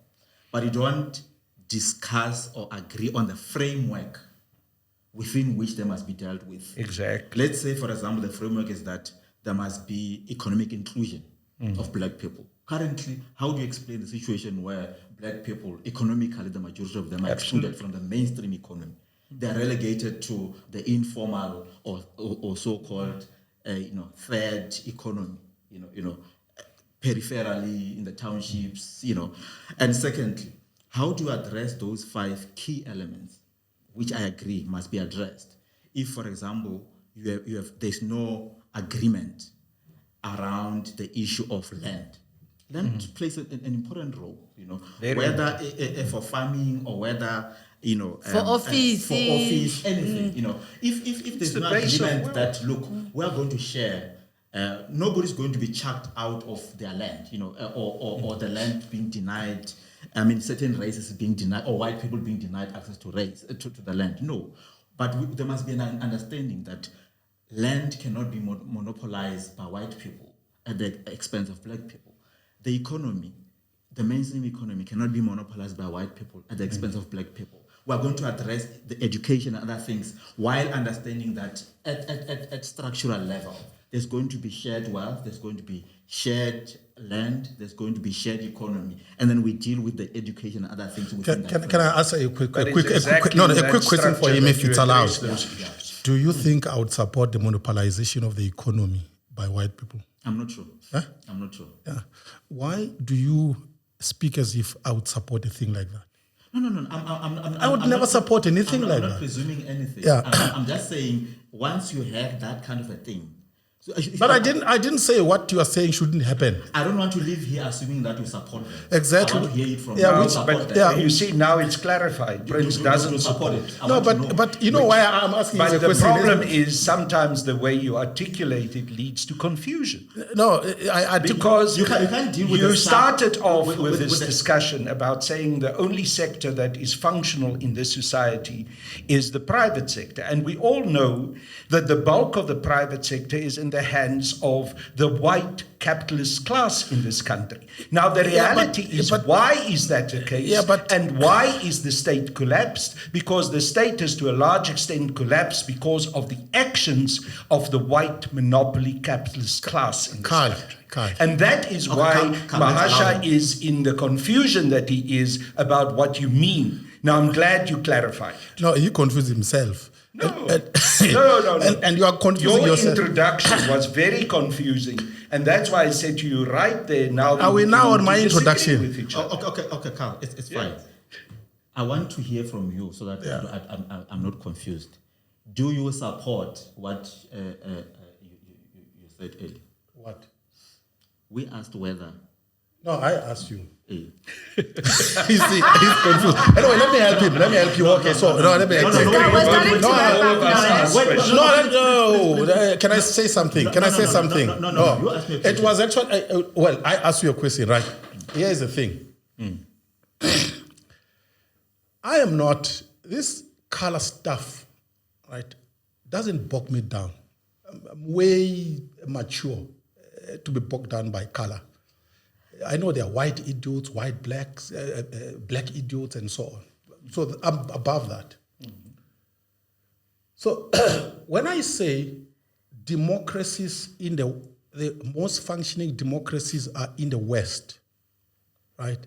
but you don't discuss or agree on the framework within which they must be dealt with. Exactly. Let's say, for example, the framework is that there must be economic inclusion of black people. Currently, how do you explain the situation where black people, economically, the majority of them are excluded from the mainstream economy? They are relegated to the informal or so-called, third economy, peripherally in the townships, And secondly, how do you address those 5 key elements, which I agree must be addressed? If, for example, there's no agreement around the issue of land. Land plays an important role, whether for farming or whether for office, anything. If there's no agreement that, look, we are going to share Nobody's going to be chucked out of their land, or the land being denied. I mean, certain races being denied, or white people being denied access to the land. No, but there must be an understanding that land cannot be monopolized by white people at the expense of black people. The economy, the mainstream economy, cannot be monopolized by white people at the expense of black people. We are going to address the education and other things while understanding that at structural level, there's going to be shared wealth, there's going to be shared land, there's going to be shared economy, and then we deal with the education and other things within that. Can I ask a quick quick question for him, if it's allowed? Yeah. Do you think I would support the monopolization of the economy by white people? I'm not sure. Huh? I'm not sure. Yeah. Why do you speak as if I would support a thing like that? No. I would never support anything like that. I'm not presuming anything. Yeah. I'm just saying, once you have that kind of a thing. But I didn't say what you are saying shouldn't happen. I don't want to live here assuming that you support them. Exactly. I want to hear it from Yeah, you. but You see, now it's clarified. Prince doesn't support it. No, but you know why I'm asking you But the the question? problem is sometimes the way you articulate it leads to confusion. No, I Because You can't deal with you the started off with with this the- discussion about saying the only sector that is functional in this society is the private sector. And we all know that the bulk of the private sector is in the hands of the white capitalist class in this country. Now, the reality is, why is that the case? And why is the state collapsed? Because the state has to a large extent collapsed because of the actions of the white monopoly capitalist class in this country. And that is why Mahasha is in the confusion that he is about what you mean. Now, I'm glad you clarified. No, he confused himself. No. And you are confusing Your yourself. introduction was very confusing, and that's why I said to you right there. Now, are we now on my introduction? With each other. Okay, Carl, it's fine. I want to hear from you so that I'm not confused. Do you support what you said earlier? What? We asked whether. No, I asked you. Eh. He's confused. Anyway, let me help him. Okay, so let me help him. No. Can I say something? No. You asked me a question. It was actually I asked you a question, right? Here is the thing. I am not this color stuff, right? Doesn't bog me down. I'm way mature to be bogged down by color. I know there are white idiots, white blacks, black idiots, and so on. So I'm above that. Mm-hmm. So when I say democracies in the most functioning democracies are in the West, right?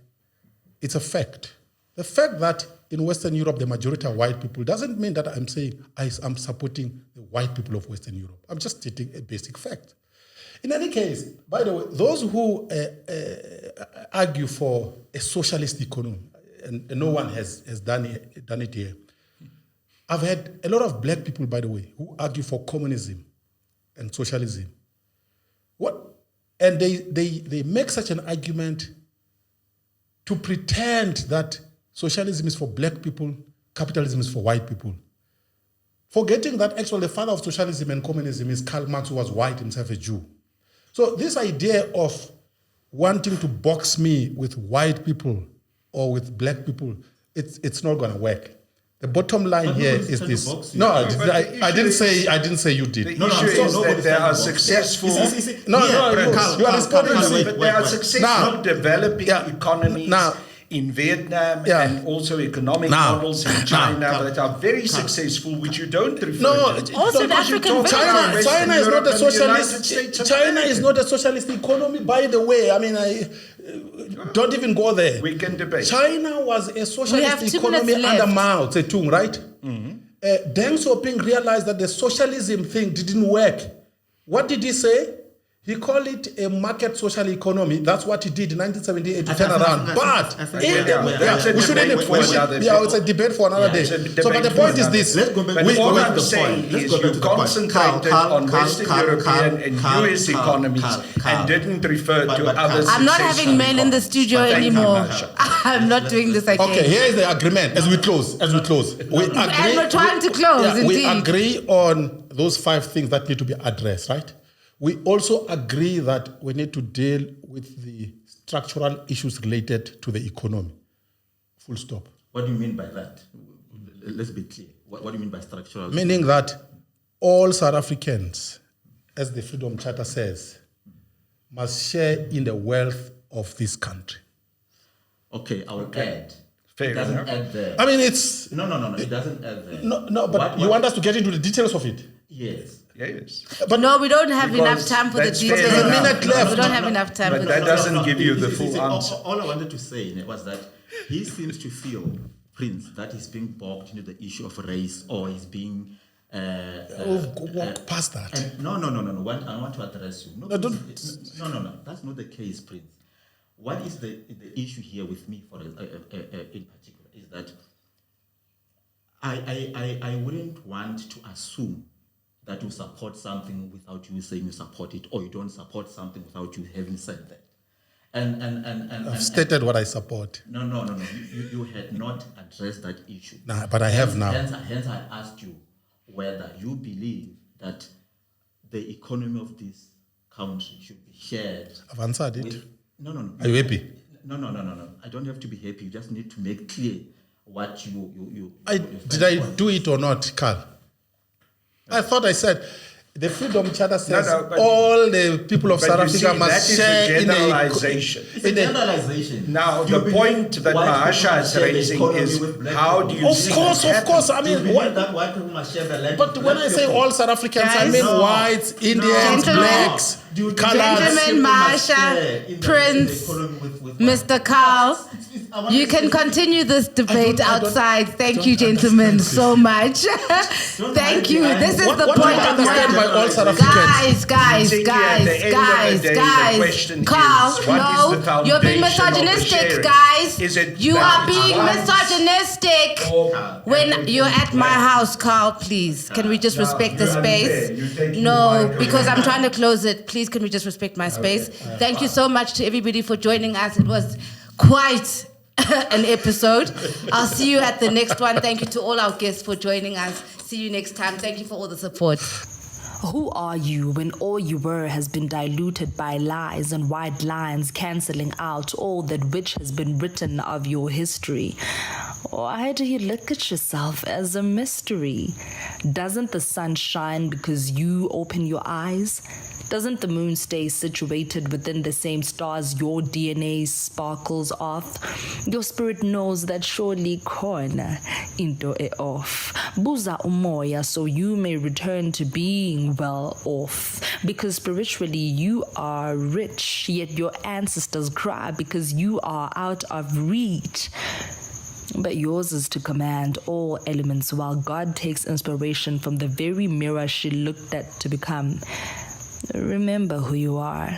It's a fact. The fact that in Western Europe the majority are white people doesn't mean that I'm saying I'm supporting the white people of Western Europe. I'm just stating a basic fact. In any case, by the way, those who argue for a socialist economy, and no one has done it here, I've had a lot of black people, by the way, who argue for communism and socialism. And they make such an argument to pretend that socialism is for black people, capitalism is for white people. Forgetting that actually the father of socialism and communism is Karl Marx, who was white, himself a Jew. So this idea of wanting to box me with white people or with black people, it's not going to work. The bottom line here is this. No, I didn't say you did. The issue is that there are successful. You are responding to me. But there are successful developing economies in Vietnam and also economic models in China that are very successful, which you don't refer to. Also, the African China is not a socialist. China is not a socialist economy, by the way. I mean, don't even go there. We can debate. China was a socialist economy under Mao Zedong, right? Mm-hmm. Deng Xiaoping realized that the socialism thing didn't work. What did he say? He called it a market social economy. That's what he did in 1978 to turn around. But we shouldn't. It's a debate for another day. So, but the point is this: what I'm saying is you concentrated on Western European and US economies and didn't refer to others. I'm not having men in the studio anymore. I'm not doing this again. Okay, here is the agreement. As we close, we agree. And we're trying to close. We agree on those 5 things that need to be addressed, right? We also agree that we need to deal with the structural issues related to the economy. Full stop. What do you mean by that? Let's be clear. What do you mean by structural? Meaning that all South Africans, as the Freedom Charter says, must share in the wealth of this country. Okay, I will add. Fair It doesn't enough. add there. I mean, it's... No. It doesn't add there. No, but you want us to get into the details of it? Yes. Yes. But No, we don't have Because enough time for the that's details. fair There's a minute left. We don't have enough time But for that the doesn't give you the You full see, answer. All I wanted to say was that he seems to feel, Prince, that he's being bogged into the issue of race, or he's being... walk past that. No. I want to address you. No, that's not the case, Prince. What is the issue here with me, in particular, is that I wouldn't want to assume that you support something without you saying you support it, or you don't support something without you having said that. I've stated what I support. No. You had not addressed that issue. Nah, but I have now. Hence, I asked you whether you believe that the economy of this country should be shared. I've answered it. With, no. Are you happy? No. I don't have to be happy. You just need to make clear what you Did I do it or not, Carl? I thought I said the Freedom Charter says but- all the people of But South you Africa see, that must is a share in generalization. It's a generalization. Now, Do you the believe point that white Mahasha people is share the raising economy is with black how people? do you see that Of course. I Do you mean, believe that white people must share the land but with when black I say people? all South Africans, I Guys, mean No. whites, Indians, Gentlemen. blacks, Do you colors. Gentlemen, Mahasha, Prince, Mr. Carl, you can continue this debate I don't outside. Thank don't you, gentlemen, understand so much. Thank you. This is What the do you point of understand by all South Africans? Guys, Basically, at the end of the day, the question Carl, is, what is the no, you're being foundation of the misogynistic, sharing? guys. Is it You that are it's being whites misogynistic. or When everything you're at my black? house, Carl, please, can we just No, respect the you're space? unfair. You're taking No, my because I'm career. trying to close it. Please, can we just respect my space? Thank you so much to everybody for joining us. It was quite an episode. I'll see you at the next one. Thank you to all our guests for joining us. See you next time. Thank you for all the support. Who are you when all you were has been diluted by lies and white lines cancelling out all that which has been written of your history? Why do you look at yourself as a mystery? Doesn't the sun shine because you open your eyes? Doesn't the moon stay situated within the same stars your DNA sparkles off? Your spirit knows that surely khona into e off. Buza umoya so you may return to being well off. Because spiritually you are rich, yet your ancestors cry because you are out of reach. But yours is to command all elements while God takes inspiration from the very mirror she looked at to become. Remember who you are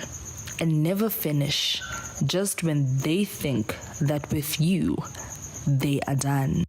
and never finish just when they think that with you they are done.